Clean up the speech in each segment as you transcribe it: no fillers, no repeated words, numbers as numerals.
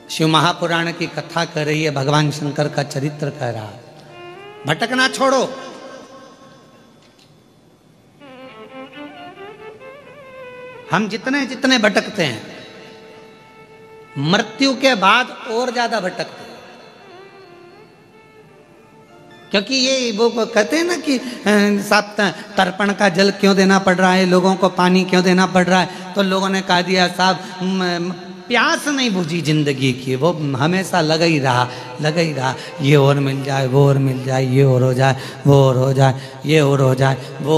शिव महापुराण की कथा कर रही है, भगवान शंकर का चरित्र कह रहा है। भटकना छोड़ो, हम जितने जितने भटकते हैं मृत्यु के बाद और ज्यादा भटकते हैं। क्योंकि ये वो कहते हैं ना कि साहब तर्पण का जल क्यों देना पड़ रहा है, लोगों को पानी क्यों देना पड़ रहा है, तो लोगों ने कहा दिया साहब प्यास नहीं बुझी जिंदगी की, वो हमेशा लगा ही रहा, ये और मिल जाए, वो और मिल जाए, ये और हो जाए, वो और हो जाए, ये और हो जाए, वो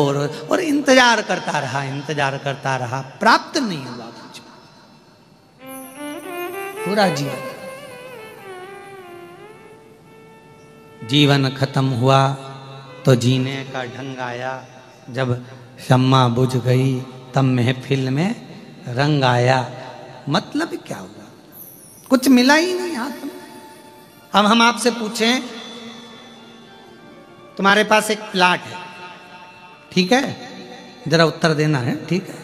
और इंतजार करता रहा, प्राप्त नहीं हुआ कुछ पूरा जीवन खत्म हुआ तो जीने का ढंग आया, जब शम्मा बुझ गई तब महफिल में रंग आया। मतलब क्या हुआ, कुछ मिला ही नहीं हाथ में। अब हम आपसे पूछें, तुम्हारे पास एक प्लाट है, ठीक है, जरा उत्तर देना है, ठीक है।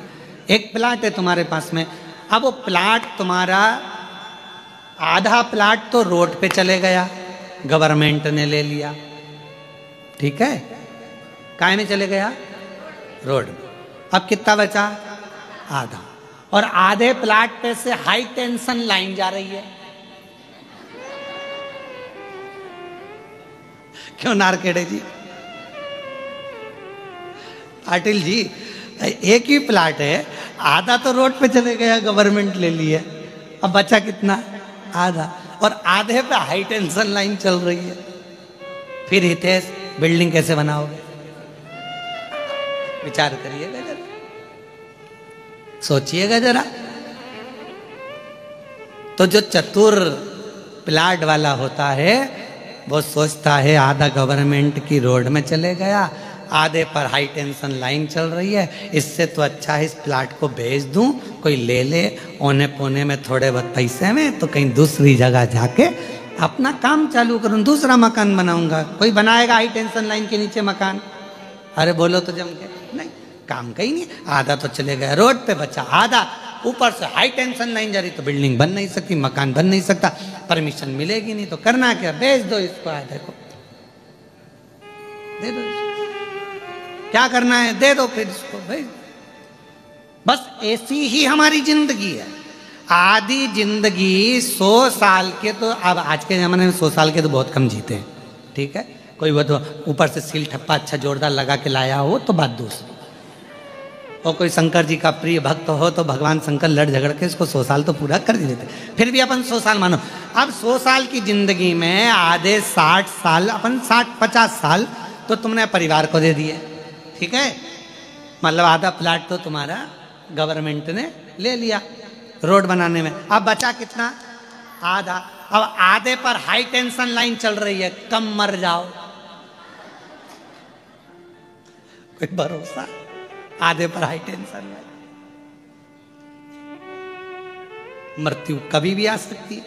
एक प्लाट है तुम्हारे पास में, अब वो प्लाट तुम्हारा आधा प्लाट तो रोड पे चले गया, गवर्नमेंट ने ले लिया, ठीक है, काय में चले गया, रोड में। अब कितना बचा, आधा, और आधे प्लाट पे से हाई टेंशन लाइन जा रही है। क्यों नारकेड़े जी, पाटिल जी, एक ही प्लाट है, आधा तो रोड पे चले गया, गवर्नमेंट ले ली है, अब बचा कितना, आधा, और आधे पे हाई टेंशन लाइन चल रही है। फिर हितेश बिल्डिंग कैसे बनाओगे, विचार करिएगा जरा, सोचिएगा जरा। तो जो चतुर प्लाट वाला होता है वो सोचता है आधा गवर्नमेंट की रोड में चले गया, आधे पर हाई टेंशन लाइन चल रही है, इससे तो अच्छा है इस प्लाट को बेच दूं, कोई ले ले, औने पौने में थोड़े बहुत पैसे में, तो कहीं दूसरी जगह जाके अपना काम चालू करूं, दूसरा मकान बनाऊंगा। कोई बनाएगा हाई टेंशन लाइन के नीचे मकान, अरे बोलो तो जम के, नहीं, काम का ही नहीं। आधा तो चले गया रोड पे, बचा आधा, ऊपर से हाई टेंशन लाइन जा रही, तो बिल्डिंग बन नहीं सकती, मकान बन नहीं सकता, परमिशन मिलेगी नहीं, तो करना क्या, बेच दो इसको, आधे को दे दो, क्या करना है दे दो, फिर इसको भाई। बस ऐसी ही हमारी जिंदगी है। आधी जिंदगी 100 साल के, तो अब आज के जमाने में 100 साल के तो बहुत कम जीते हैं, ठीक है, कोई वो तो ऊपर से सील ठप्पा अच्छा जोरदार लगा के लाया हो तो बात दूसरी, और कोई शंकर जी का प्रिय भक्त हो तो भगवान शंकर लड़ झगड़ के इसको 100 साल तो पूरा कर ही देते, फिर भी अपन 100 साल मानो। अब 100 साल की जिंदगी में आधे 60 साल, अपन 60-50 साल तो तुमने परिवार को दे दिए, ठीक है, मतलब आधा प्लाट तो तुम्हारा गवर्नमेंट ने ले लिया रोड बनाने में, अब बचा कितना, आधा। अब आधे पर हाई टेंशन लाइन चल रही है, कम मर जाओ, कोई भरोसा, आधे पर हाई टेंशन लाइन, मृत्यु कभी भी आ सकती है।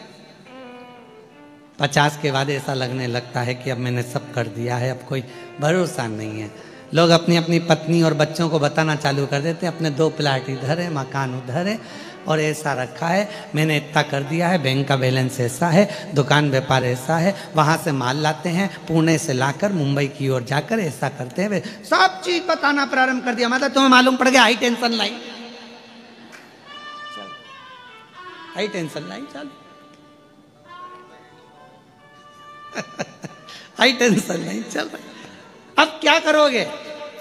50 के बाद ऐसा लगने लगता है कि अब मैंने सब कर दिया है, अब कोई भरोसा नहीं है। लोग अपनी अपनी पत्नी और बच्चों को बताना चालू कर देते हैं, अपने 2 प्लाट इधर है, मकान उधर है, और ऐसा रखा है, मैंने इतना कर दिया है, बैंक का बैलेंस ऐसा है, दुकान व्यापार ऐसा है, वहाँ से माल लाते हैं, पुणे से लाकर मुंबई की ओर जाकर ऐसा करते हैं, सब चीज बताना प्रारंभ कर दिया। मतलब तुम्हें मालूम पड़ गया high tension line, high tension line चल हाई टेंशन लाइन चल रही। अब क्या करोगे,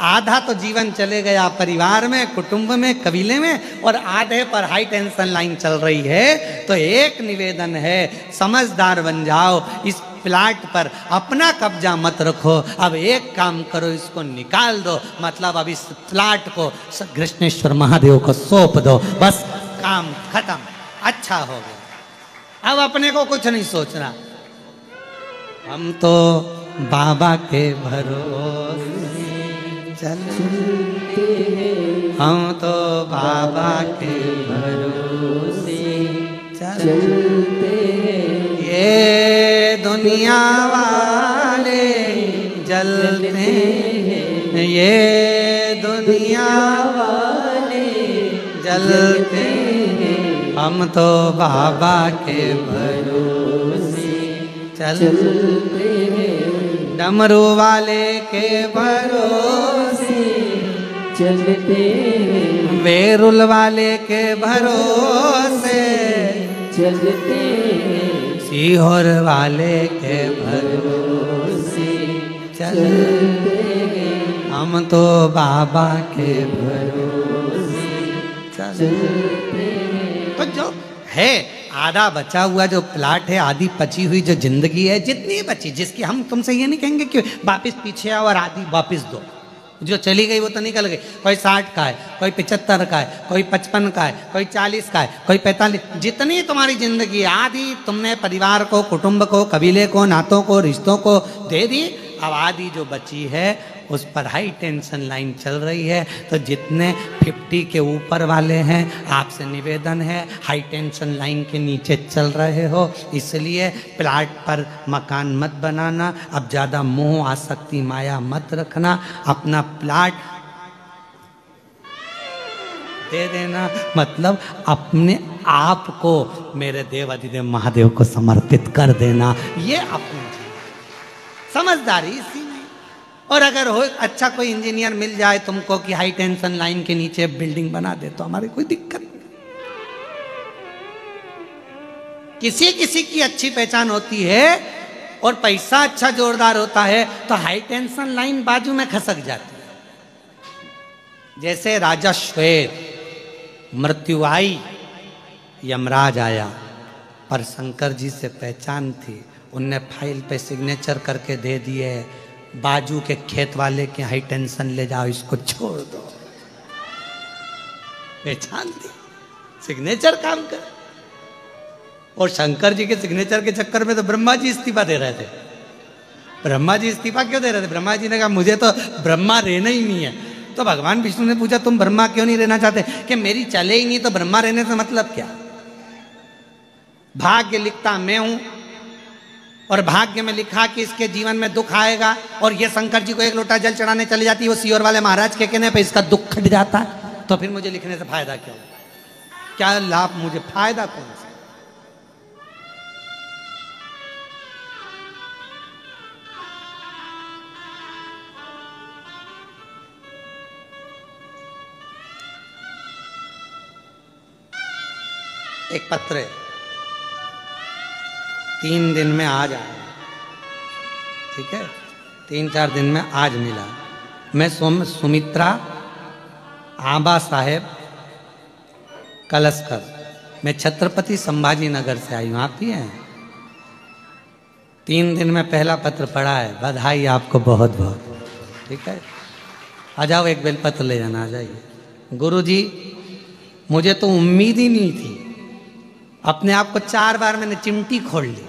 आधा तो जीवन चले गया परिवार में, कुटुंब में, कबीले में, और आधे पर हाई टेंशन लाइन चल रही है। तो एक निवेदन है, समझदार बन जाओ, इस प्लाट पर अपना कब्जा मत रखो, अब एक काम करो, इसको निकाल दो, मतलब अब इस प्लाट को कृष्णेश्वर महादेव को सौंप दो, बस काम खत्म, अच्छा हो गया। अब अपने को कुछ नहीं सोचना, हम तो बाबा के भरोसे चलते हैं, हम तो बाबा के भरोसे चलते हैं, ये दुनिया वाले जलते हैं, ये दुनिया वाले जलते हैं, हम तो बाबा के भरोसे चलते हैं, डमरू वाले के भरोसे चलते हैं, बेरुल वाले के भरोसे चलते हैं, सीहोर वाले के भरोसे चलते हैं, हम तो बाबा के भरोसे चलते हैं। तो जो है आधा बचा हुआ जो प्लाट है, आधी पची हुई जो जिंदगी है, जितनी बची, जिसकी हम तुमसे ये नहीं कहेंगे कि वापस पीछे आओ और आधी वापस दो, जो चली गई वो तो निकल गई। कोई 60 का है, कोई 75 का है, कोई 55 का है, कोई 40 का है, कोई 45, जितनी तुम्हारी जिंदगी आधी तुमने परिवार को, कुटुंब को, कबीले को, नातों को, रिश्तों को दे दी। अब आधी जो बची है उस पर हाई टेंशन लाइन चल रही है। तो जितने 50 के ऊपर वाले हैं, आपसे निवेदन है हाई टेंशन लाइन के नीचे चल रहे हो, इसलिए प्लाट पर मकान मत बनाना। अब ज़्यादा मोह आसक्ति माया मत रखना, अपना प्लाट दे देना, मतलब अपने आप को मेरे देव अधिदेव महादेव को समर्पित कर देना। ये अपनी समझदारी इसी में। और अगर हो अच्छा कोई इंजीनियर मिल जाए तुमको कि हाई टेंशन लाइन के नीचे बिल्डिंग बना दे, तो हमारी कोई दिक्कत नहीं। किसी किसी की अच्छी पहचान होती है और पैसा अच्छा जोरदार होता है तो हाई टेंशन लाइन बाजू में खसक जाती है। जैसे राजा श्वेत, मृत्यु आई, यमराज आया, पर शंकर जी से पहचान थी, उनने फाइल पे सिग्नेचर करके दे दिए, बाजू के खेत वाले के हाई टेंशन ले जाओ, इसको छोड़ दो। पहचान दी, सिग्नेचर काम कर। और शंकर जी के सिग्नेचर के चक्कर में तो ब्रह्मा जी इस्तीफा दे रहे थे। ब्रह्मा जी इस्तीफा क्यों दे रहे थे? ब्रह्मा जी ने कहा मुझे तो ब्रह्मा रहना ही नहीं है। तो भगवान विष्णु ने पूछा तुम ब्रह्मा क्यों नहीं रहना चाहते? कि मेरी चले ही नहीं तो ब्रह्मा रहने से मतलब क्या? भाग्य लिखता मैं हूं और भाग्य में लिखा कि इसके जीवन में दुख आएगा, और ये शंकर जी को एक लोटा जल चढ़ाने चली जाती है, वो सीहोर वाले महाराज के कहने पे इसका दुख खट जाता है, तो फिर मुझे लिखने से फायदा क्या? क्या लाभ मुझे, फायदा कौन सा? एक पत्र है, 3 दिन में आज आया, ठीक है, 3-4 दिन में आज मिला। मैं सुमित्रा आबा साहेब कलस्कर, मैं छत्रपति संभाजी नगर से आई हूँ। आप ही हैं? 3 दिन में पहला पत्र पढ़ा है, बधाई आपको बहुत बहुत। ठीक है, आ जाओ, एक बेलपत्र ले जाना, आ जाइए। गुरुजी, मुझे तो उम्मीद ही नहीं थी, अपने आप को 4 बार मैंने चिमटी खोल ली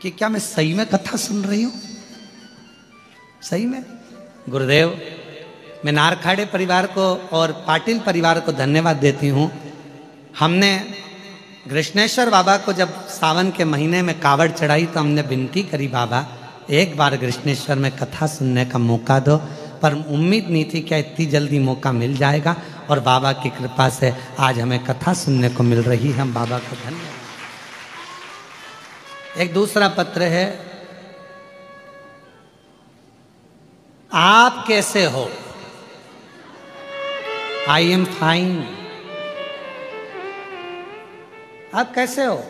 कि क्या मैं सही में कथा सुन रही हूं? सही में। गुरुदेव, मैं नारखाड़े परिवार को और पाटिल परिवार को धन्यवाद देती हूं। हमने कृष्णेश्वर बाबा को जब सावन के महीने में कावड़ चढ़ाई तो हमने विनती करी, बाबा एक बार कृष्णेश्वर में कथा सुनने का मौका दो, पर उम्मीद नहीं थी क्या इतनी जल्दी मौका मिल जाएगा, और बाबा की कृपा से आज हमें कथा सुनने को मिल रही है। हम बाबा को धन्यवाद। एक दूसरा पत्र है, आप कैसे हो? I am fine. आप कैसे हो?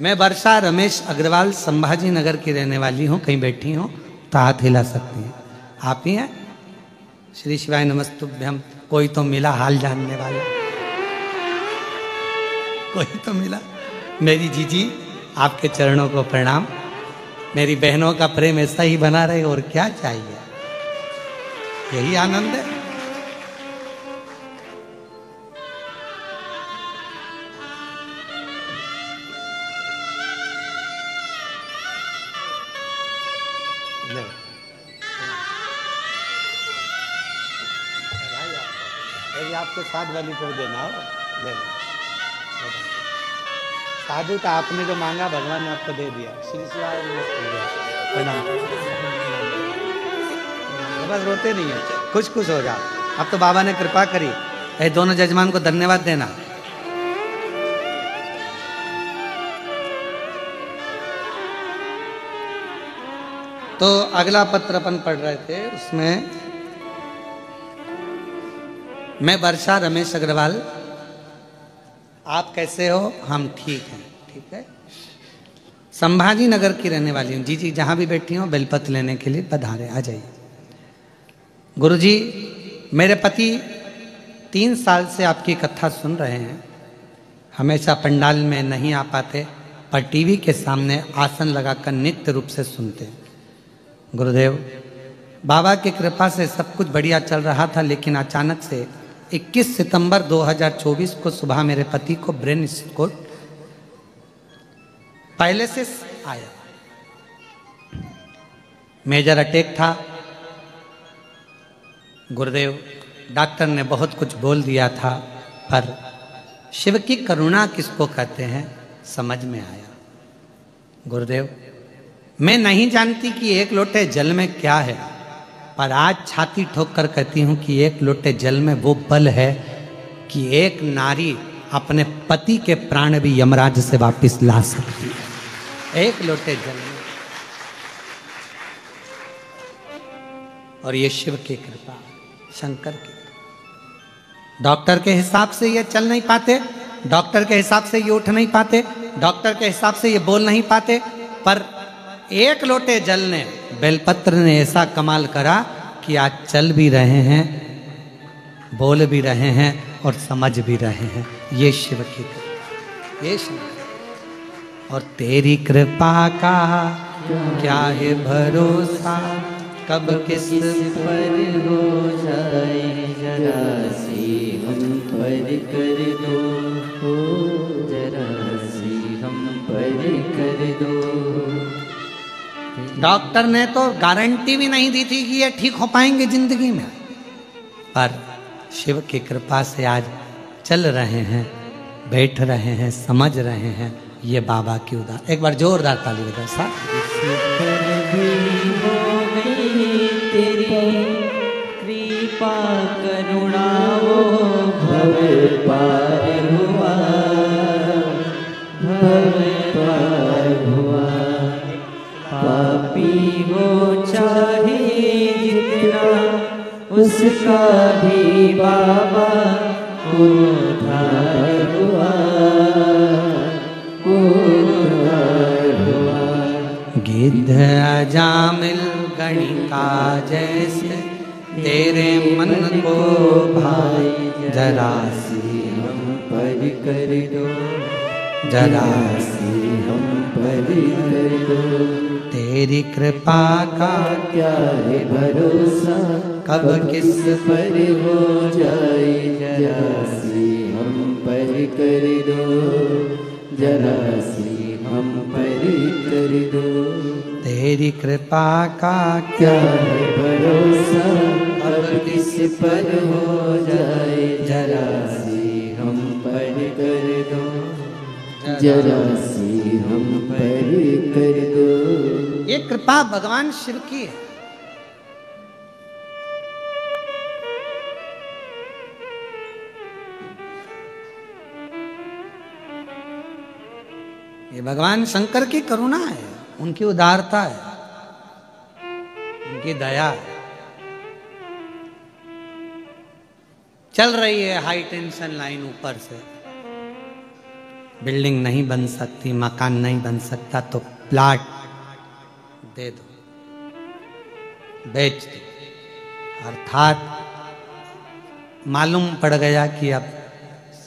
मैं वर्षा रमेश अग्रवाल संभाजी नगर की रहने वाली हूं। कहीं बैठी हूं तो हाथ हिला सकती हैं। आप ही हैं? श्री शिवाय नमस्तुभ्यम। कोई तो मिला हाल जानने वाला, कोई तो मिला। मेरी जीजी, आपके चरणों को प्रणाम। मेरी बहनों का प्रेम ऐसा ही बना रहे, और क्या चाहिए? यही आनंद है। आपके साथ वाली को देना हो, ले लो। साधु तो आपने जो मांगा भगवान ने आपको दे दिया। श्री शिवाय प्रणाम। बस रोते नहीं है, खुश खुश हो जाओ। अब तो बाबा ने कृपा करी। ये दोनों जजमान को धन्यवाद देना। तो अगला पत्र अपन पढ़ रहे थे, उसमें मैं वर्षा रमेश अग्रवाल, आप कैसे हो? हम ठीक हैं। ठीक है, संभाजी नगर की रहने वाली हूँ। जी जी, जहाँ भी बैठी हूँ बेलपत्र लेने के लिए पधारे, आ जाइए। गुरुजी, मेरे पति 3 साल से आपकी कथा सुन रहे हैं। हमेशा पंडाल में नहीं आ पाते, पर टीवी के सामने आसन लगाकर नित्य रूप से सुनते हैं। गुरुदेव, बाबा की कृपा से सब कुछ बढ़िया चल रहा था, लेकिन अचानक से 21 सितंबर 2024 को सुबह मेरे पति को ब्रेन स्ट्रोक पैलिसिस आया। मेजर अटैक था। गुरुदेव, डॉक्टर ने बहुत कुछ बोल दिया था, पर शिव की करुणा किसको कहते हैं समझ में आया। गुरुदेव, मैं नहीं जानती कि 1 लोटे जल में क्या है, पर आज छाती ठोक कर कहती हूं कि 1 लोटे जल में वो बल है कि एक नारी अपने पति के प्राण भी यमराज से वापस ला सकती है, 1 लोटे जल में। और ये शिव की कृपा, शंकर की। डॉक्टर के हिसाब से ये चल नहीं पाते, डॉक्टर के हिसाब से ये उठ नहीं पाते, डॉक्टर के हिसाब से ये बोल नहीं पाते, पर 1 लोटे जल ने, बेलपत्र ने ऐसा कमाल करा कि आज चल भी रहे हैं, बोल भी रहे हैं और समझ भी रहे हैं। ये शिव की कृपा, ये शिव। और तेरी कृपा का क्या है भरोसा, कब किस पर हो जाए जरा सी हम पर कर दो, हो जरा सी हम पर कर दो। डॉक्टर ने तो गारंटी भी नहीं दी थी कि ये ठीक हो पाएंगे जिंदगी में, पर शिव की कृपा से आज चल रहे हैं, बैठ रहे हैं, समझ रहे हैं। ये बाबा की उदार, एक बार जोरदार ताली बजाओ साहब। कृपा करुणा वो भव पार हुआ, भव पार हुआ। पापी वो चाहे जितना, उसका भी बाबा उद्धार हुआ, उद्धार हुआ। गिद्ध अजामिल गणिका जैसे तेरे मन को भाई, जरा सी हम पर कर दो, जरा सी हम पर कर दो। तेरी कृपा का क्या है भरोसा, कब किस पर हो जाए जरा सी हम पर कर दो, जरा सी हम पर कर दो। तेरी कृपा का क्या है भरोसा, अब किस पर हो जाए जरा सी हम पर कर दो, जरा सी हम पर कर दो। ये कृपा भगवान शिव की है। ये भगवान शंकर की करुणा है, उनकी उदारता है, उनकी दया है। चल रही है हाई टेंशन लाइन ऊपर से, बिल्डिंग नहीं बन सकती, मकान नहीं बन सकता, तो प्लाट दे दो, बेच दो। अर्थात मालूम पड़ गया कि अब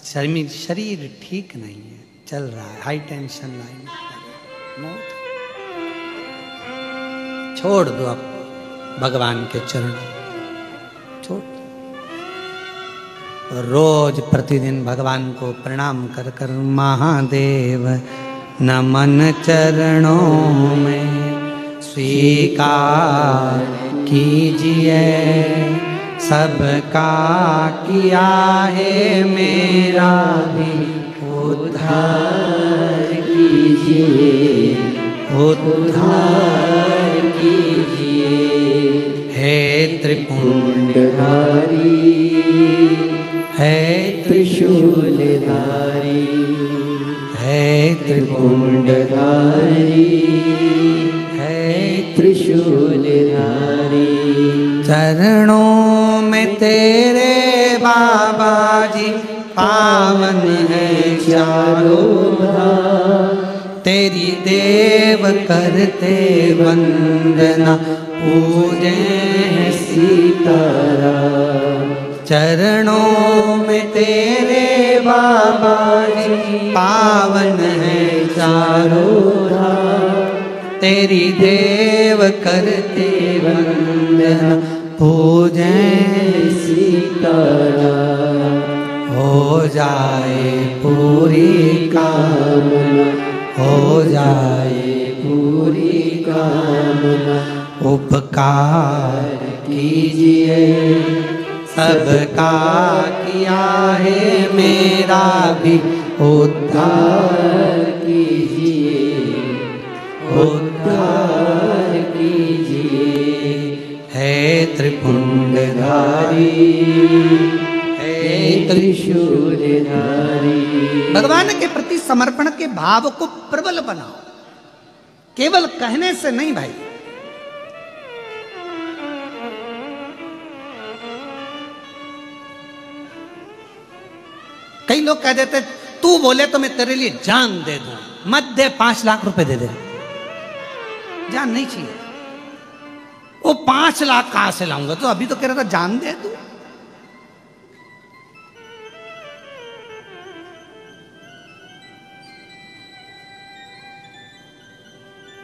शरीर ठीक नहीं है, चल रहा है हाई टेंशन लाइन, मौत। छोड़ दो अब भगवान के चरण, छोड़ दो। रोज प्रतिदिन भगवान को प्रणाम कर कर महादेव नमन चरणों में स्वीकार कीजिए, सबका किया है मेरा भी उद्धार कीजिए, उद्धार कीजिए। हे त्रिपुंडधारी, है त्रिशूलधारी, है त्रिपुंडधारी, है त्रिशूलधारी। चरणों में तेरे बाबा जी पावन है चारों धाम। तेरी देव करते वंदना पूजे सीताराम। चरणों में तेरे बाबा जी पावन है चारों धाम। तेरी देव करते वंदना पूजे सीताराम। हो जाए पूरी कामना, हो जाए पूरी कामना। उपकार कीजिए सबका किया है मेरा भी उद्धार कीजिए, उद्धार कीजिए। है त्रिपुंडधारी, है त्रिशूलधारी। भगवान के प्रति समर्पण के भाव को प्रबल बनाओ, केवल कहने से नहीं भाई। कई लोग कह देते तू बोले तो मैं तेरे लिए जान दे दूं, मत दे 5 लाख रुपए दे दे। जान नहीं चाहिए। वो 5 लाख कहां से लाऊंगा? तो अभी तो कह रहा था जान दे दूं।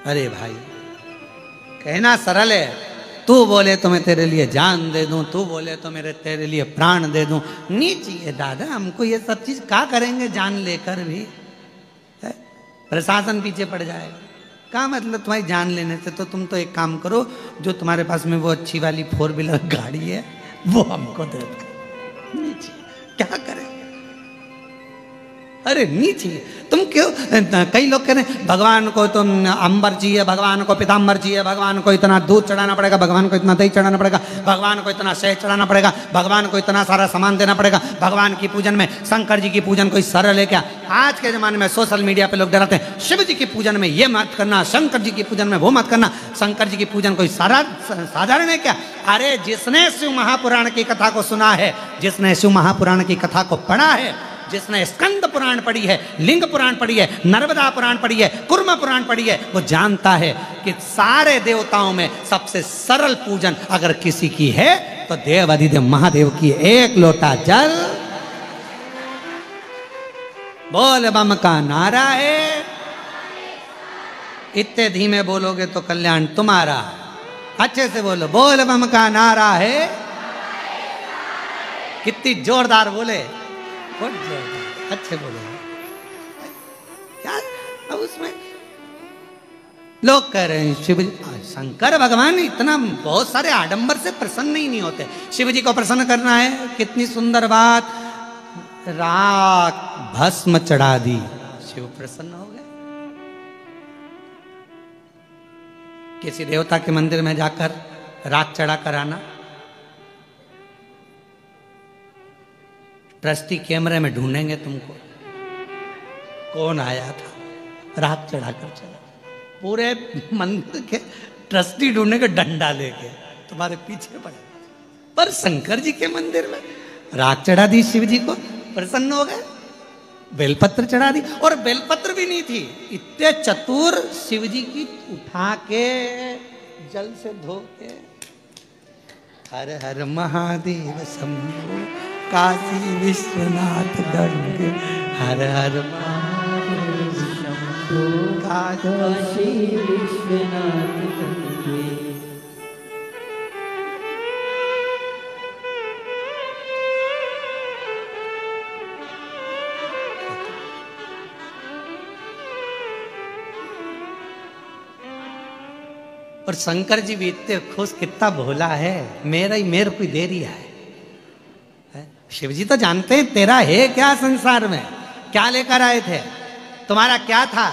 अरे भाई कहना सरल है, तू बोले तो मैं तेरे लिए जान दे दूं, तू बोले तो मेरे तेरे लिए प्राण दे दूं। नहीं चाहिए दादा, हमको ये सब चीज क्या करेंगे जान लेकर भी? है? प्रशासन पीछे पड़ जाएगा। क्या मतलब तुम्हारी जान लेने से? तो तुम तो एक काम करो, जो तुम्हारे पास में वो अच्छी वाली 4 व्हीलर गाड़ी है वो हमको दे दो। नहीं चाहिए, क्या करें? अरे नहीं चाहिए। तुम क्यों? कई लोग कह रहे हैं भगवान को तो अंबर चाहिए, भगवान को पीताम्बर चाहिए, भगवान को इतना दूध चढ़ाना पड़ेगा, भगवान को इतना दही चढ़ाना पड़ेगा, भगवान को इतना शहद चढ़ाना पड़ेगा, भगवान को इतना सारा सामान देना पड़ेगा। भगवान की पूजन में शंकर जी की पूजन कोई सरल है क्या? आज के जमाने में सोशल मीडिया पे लोग डराते हैं शिव जी की पूजन में ये मत करना, शंकर जी की पूजन में वो मत करना। शंकर जी की पूजन कोई साधारण है क्या? अरे जिसने शिव महापुराण की कथा को सुना है, जिसने शिव महापुराण की कथा को पढ़ा है, जिसने स्कंद पुराण पढ़ी है, लिंग पुराण पढ़ी है, नर्मदा पुराण पढ़ी है, कुर्म पुराण पढ़ी है, वो जानता है कि सारे देवताओं में सबसे सरल पूजन अगर किसी की है तो देव अधिदेव महादेव की। 1 लोटा जल, बोल बम का नारा है। इतने धीमे बोलोगे तो कल्याण तुम्हारा। अच्छे से बोलो, बोल बम का नारा है। कितनी जोरदार बोले, अच्छे बोलो। क्या अब उसमें लोग कह रहे हैं शिव शंकर भगवान इतना बहुत सारे आडंबर से प्रसन्न ही नहीं होते। शिव जी को प्रसन्न करना है, कितनी सुंदर बात, राख भस्म चढ़ा दी, शिव प्रसन्न हो गए। किसी देवता के मंदिर में जाकर राख चढ़ा कर आना, ट्रस्टी कैमरे में ढूंढेंगे तुमको कौन आया था, राख चढ़ाकर चला। पूरे मंदिर के ट्रस्टी ढूंढेंगे डंडा लेके, तुम्हारे पीछे पड़े। पर शंकर जी के मंदिर में राख चढ़ा दी, शिव जी को प्रसन्न हो गए। बेलपत्र चढ़ा दी, और बेलपत्र भी नहीं थी, इतने चतुर शिव जी की उठा के जल से धो के हर हर महादेव शंभो काशी विश्वनाथ गंगे, हर हर महादेव शंभो काशी विश्वनाथ गंगे। और शंकर जी भी इतने खुश, कितना भोला है, मेरे को दे रही है। शिव जी तो जानते हैं तेरा है क्या संसार में, क्या लेकर आए थे, तुम्हारा क्या था,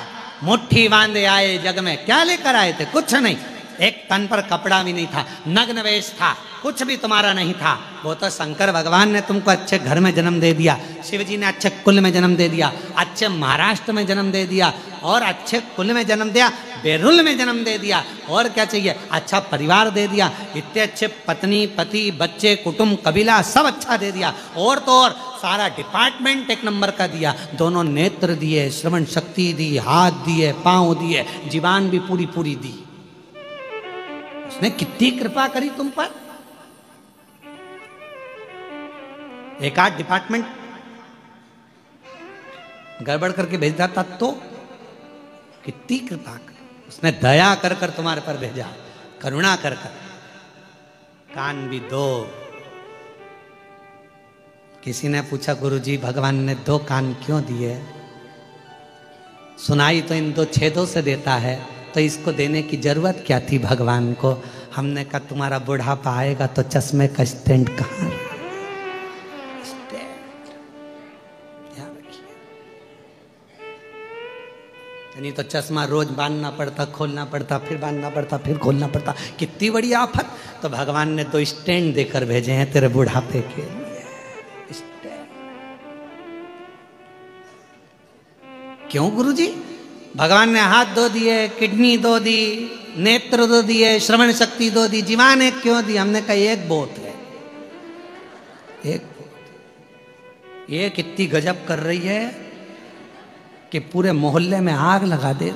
मुट्ठी बांधे आए जग में, क्या लेकर आए थे? कुछ नहीं, एक तन पर कपड़ा भी नहीं था, नग्न वेश था। कुछ भी तुम्हारा नहीं था। वो तो शंकर भगवान ने तुमको अच्छे घर में जन्म दे दिया, शिव जी ने अच्छे कुल में जन्म दे दिया, अच्छे महाराष्ट्र में जन्म दे दिया, और अच्छे कुल में जन्म दिया, बेरुल में जन्म दे दिया, और क्या चाहिए, अच्छा परिवार दे दिया, इतने अच्छे पत्नी पति बच्चे कुटुंब कबीला सब अच्छा दे दिया, और तो और सारा डिपार्टमेंट एक नंबर का दिया, दोनों नेत्र दिए, श्रवण शक्ति दी, हाथ दिए, पांव दिए, जीवान भी पूरी पूरी दी। उसने कितनी कृपा करी तुम पर। एक आध डिपार्टमेंट गड़बड़ करके भेज देता तो कितनी कृपा कर, उसने दया कर कर तुम्हारे पर भेजा, करुणा कर कर। कान भी दो। किसी ने पूछा गुरुजी भगवान ने 2 कान क्यों दिए? सुनाई तो इन 2 छेदों से देता है, तो इसको देने की जरूरत क्या थी भगवान को? हमने कहा तुम्हारा बुढ़ापा आएगा तो चश्मे का स्टैंड कहाँ? नहीं तो चश्मा रोज बांधना पड़ता, खोलना पड़ता, फिर बांधना पड़ता, फिर खोलना पड़ता, कितनी बड़ी आफत। तो भगवान ने 2 स्टैंड देकर भेजे हैं तेरे बुढ़ापे के लिए। स्टैंड क्यों गुरुजी? भगवान ने हाथ 2 दिए, किडनी 2 दी, नेत्र 2 दिए, श्रवण शक्ति 2 दी, जीवान 1 क्यों दी? हमने कहा एक बहुत है, एक बहुत। ये कितनी गजब कर रही है कि पूरे मोहल्ले में आग लगा दे।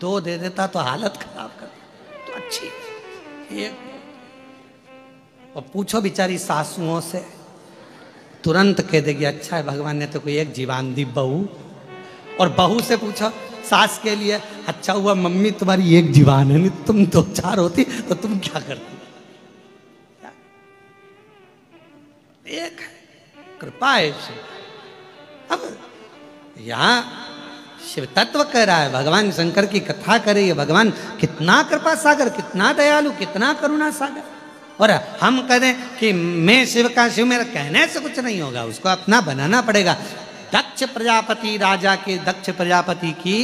2 दे देता तो हालत खराब कर, तो अच्छी एक। और पूछो बेचारी सासुओं से, तुरंत कह देगी अच्छा है भगवान ने तो कोई एक जीवान दी बहू। और बहू से पूछो सास के लिए, अच्छा हुआ मम्मी तुम्हारी एक जीवान है, नहीं तुम 2-4 होती तो तुम क्या करती? एक है, कृपा है। अब यहाँ शिव तत्व कह रहा है, भगवान शंकर की कथा कर रही है, भगवान कितना कृपा सागर, कितना दयालु, कितना करुणा सागर। और हम कहें कि मैं शिव का शिव, मेरा कहने से कुछ नहीं होगा, उसको अपना बनाना पड़ेगा। दक्ष प्रजापति, राजा के दक्ष प्रजापति की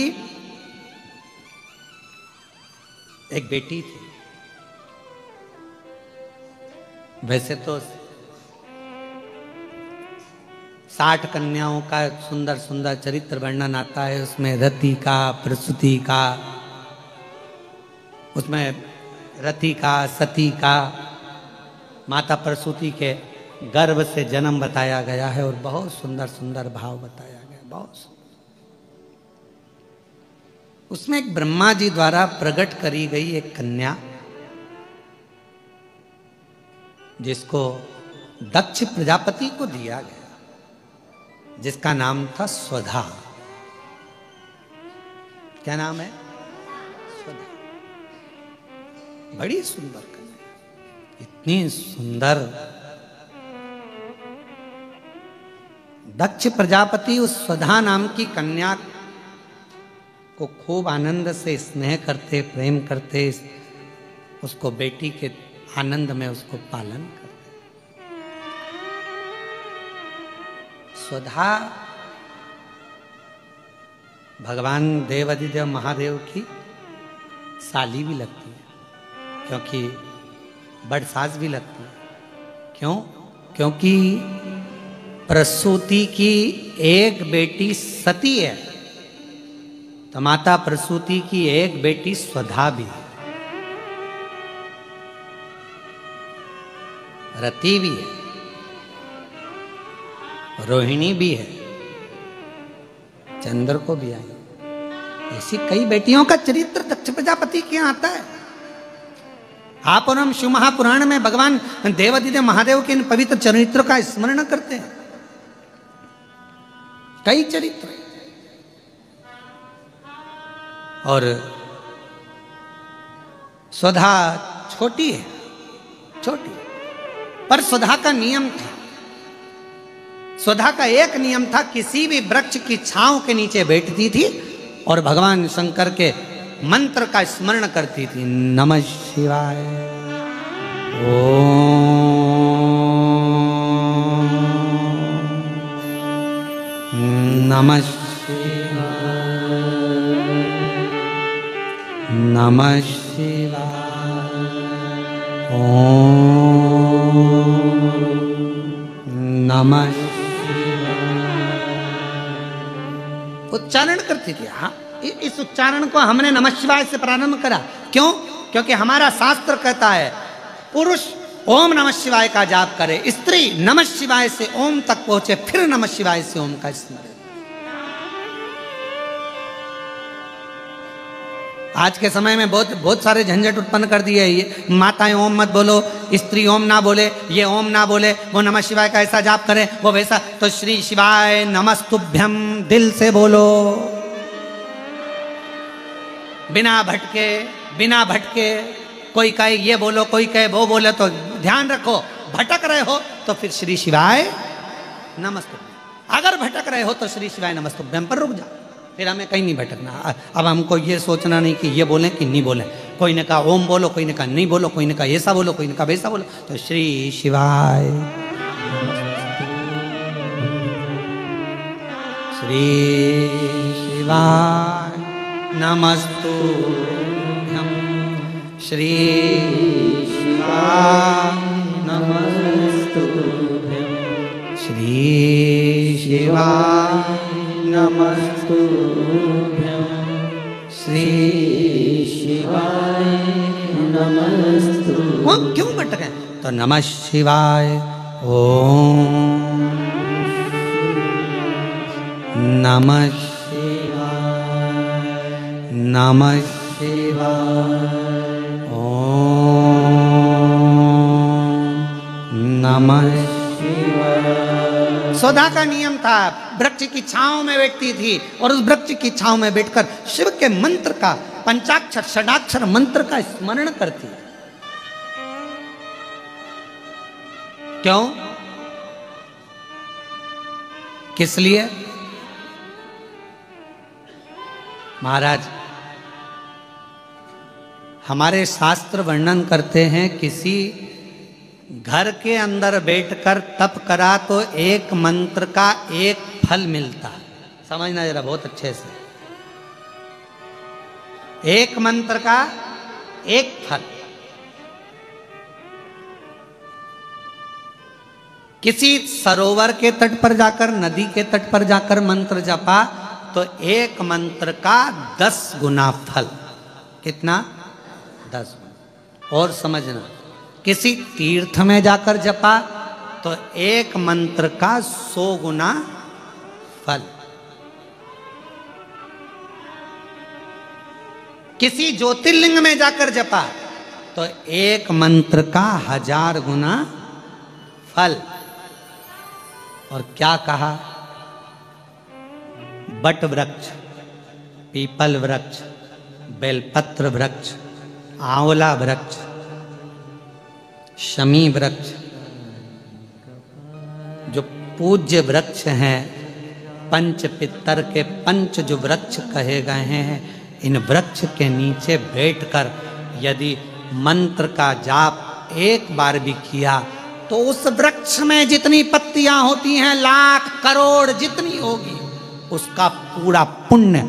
एक बेटी थी। वैसे तो 60 कन्याओं का सुंदर सुंदर चरित्र वर्णन आता है, उसमें रति का, प्रसूति का, उसमें रति का, सती का, माता प्रसूति के गर्भ से जन्म बताया गया है, और बहुत सुंदर सुंदर भाव बताया गया, बहुत सुंदर। उसमें एक ब्रह्मा जी द्वारा प्रकट करी गई एक कन्या, जिसको दक्ष प्रजापति को दिया गया, जिसका नाम था स्वधा। क्या नाम है? स्वधा। बड़ी सुंदर कन्या, इतनी सुंदर। दक्ष प्रजापति उस स्वधा नाम की कन्या को खूब आनंद से स्नेह करते, प्रेम करते, उसको बेटी के आनंद में उसको पालन करते। स्वधा भगवान देवाधिदेव महादेव की साली भी लगती है, क्योंकि बड़ सास भी लगती है। क्यों? क्योंकि प्रसूति की एक बेटी सती है, तो माता प्रसूति की एक बेटी स्वधा भी है, रति भी है, रोहिणी भी है, चंद्र को भी आई। ऐसी कई बेटियों का चरित्र दक्ष प्रजापति के आता है। आप और हम शिव महापुराण में भगवान देवाधिदेव महादेव के इन पवित्र चरित्रों का स्मरण करते हैं। कई चरित्र। और स्वधा छोटी है, छोटी, पर स्वधा का नियम था। स्वधा का एक नियम था, किसी भी वृक्ष की छांव के नीचे बैठती थी और भगवान शंकर के मंत्र का स्मरण करती थी। नमः शिवाय, ओम नमः शिवाय, नमः शिवाय, नमः उच्चारण करती थी। हाँ, इस उच्चारण को हमने नमः शिवाय से प्रारंभ करा। क्यों? क्योंकि हमारा शास्त्र कहता है पुरुष ओम नमः शिवाय का जाप करे, स्त्री नमः शिवाय से ओम तक पहुंचे, फिर नमः शिवाय से ओम का स्मरण। आज के समय में बहुत सारे झंझट उत्पन्न कर दिए। ये माताएं ओम मत बोलो, स्त्री ओम ना बोले, ये ओम ना बोले, वो नमः शिवाय का ऐसा जाप करे, वो वैसा। तो श्री शिवाय नमस्तुभ्यम दिल से बोलो, बिना भटके। कोई कहे ये बोलो, कोई कहे वो बोले, तो ध्यान रखो भटक रहे हो तो फिर श्री शिवाय नमस्तुभ्यम। अगर भटक रहे हो तो श्री शिवाय नमस्तुभ्यम पर रुक जाओ, फिर हमें कहीं नहीं भटकना। अब हमको ये सोचना नहीं कि ये बोलें कि नहीं बोलें। कोई ने कहा ओम बोलो, कोई ने कहा नहीं बोलो, कोई ने कहा ऐसा बोलो, कोई ने कहा वैसा बोलो। तो श्री शिवाय नमस्तुभ्यम, श्री शिवाय नमस्तुभ्यम, श्री शिवाय नमस्तुभ्यम, श्री शिवाय नमस्तुभ्यम। वो क्यों भटके? तो नमः शिवाय ओम, नमः शिवाय, नमः शिवाय ओम, नमः शिवाय। सुधा का नियम था, वृक्ष की छांव में बैठती थी और उस वृक्ष की छांव में बैठकर शिव के मंत्र का, पंचाक्षर षडाक्षर मंत्र का स्मरण करती। क्यों? किस लिए? महाराज, हमारे शास्त्र वर्णन करते हैं किसी घर के अंदर बैठकर तप करा तो एक मंत्र का एक फल मिलता है। समझना जरा बहुत अच्छे से, एक मंत्र का एक फल। किसी सरोवर के तट पर जाकर, नदी के तट पर जाकर मंत्र जपा तो एक मंत्र का 10 गुना फल। कितना? 10 गुना। और समझना, किसी तीर्थ में जाकर जपा तो एक मंत्र का 100 गुना फल। किसी ज्योतिर्लिंग में जाकर जपा तो एक मंत्र का 1000 गुना फल। और क्या कहा? बट वृक्ष, पीपल वृक्ष, बेलपत्र वृक्ष, आंवला वृक्ष, शमी वृक्ष, जो पूज्य वृक्ष हैं, पंच पितर के पंच जो वृक्ष कहे गए हैं, इन वृक्ष के नीचे बैठकर यदि मंत्र का जाप एक बार भी किया तो उस वृक्ष में जितनी पत्तियां होती हैं, लाख करोड़ जितनी होगी, उसका पूरा पुण्य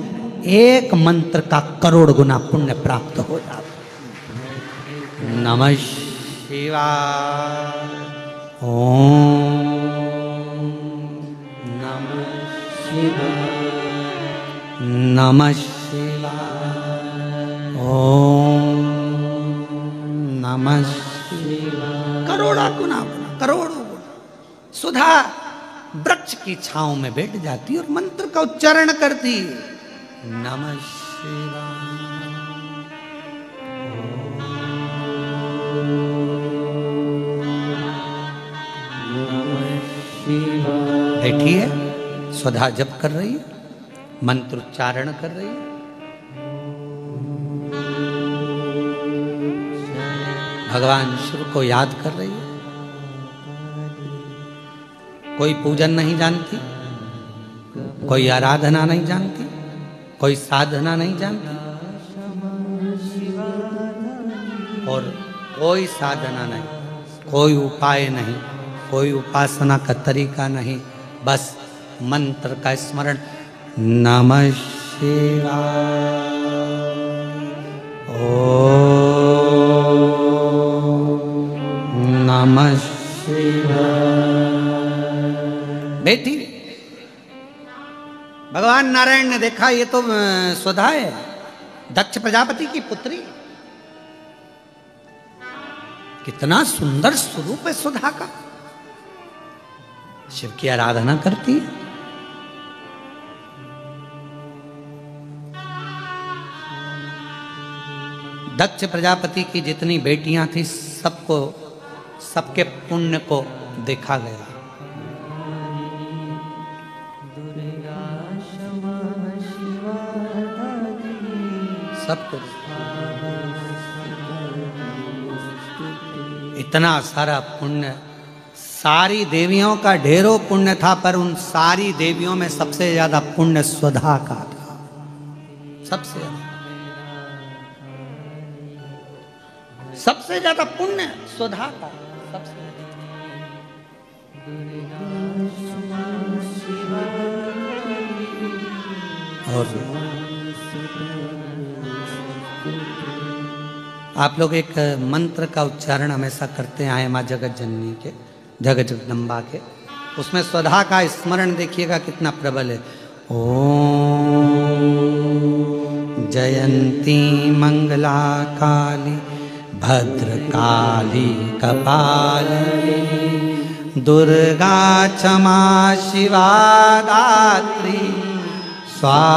एक मंत्र का करोड़ गुना पुण्य प्राप्त हो जाता। नमः शिवाय ओम, नमः शिवाय, नमः शिवाय ओम, नमः शिवाय। करोड़ा गुना, करोड़ों गुना। सुधा वृक्ष की छांव में बैठ जाती और मंत्र का उच्चारण करती, नमः शिवाय। बैठी है, सुधा जप कर रही है, मंत्र उच्चारण कर रही है। भगवान शिव को याद कर रही है। कोई पूजन नहीं जानती, कोई आराधना नहीं जानती, कोई साधना नहीं जानती, और कोई साधना नहीं, कोई उपाय नहीं, कोई उपासना का तरीका नहीं, बस मंत्र का स्मरण, नमः शिवाय ओम, बेटी। भगवान नारायण ने देखा ये तो सुधा है, दक्ष प्रजापति की पुत्री। कितना सुंदर स्वरूप है सुधा का। शिव की आराधना करती है। दक्ष प्रजापति की जितनी बेटियां थी सबको, सबके पुण्य को देखा गया। सबको इतना सारा पुण्य, सारी देवियों का ढेरों पुण्य था, पर उन सारी देवियों में सबसे ज्यादा पुण्य सुधा का था। सबसे ज्यादा पुण्य सुधा का। सबसे और आप लोग एक मंत्र का उच्चारण हमेशा करते आए माँ जगत जननी के, जगत जगदम्बा के। उसमें स्वधा का स्मरण देखिएगा कितना प्रबल है। ओम जयंती मंगला काली भद्रकाली कपालिनी दुर्गा क्षमा शिवा दात्री स्वाहा।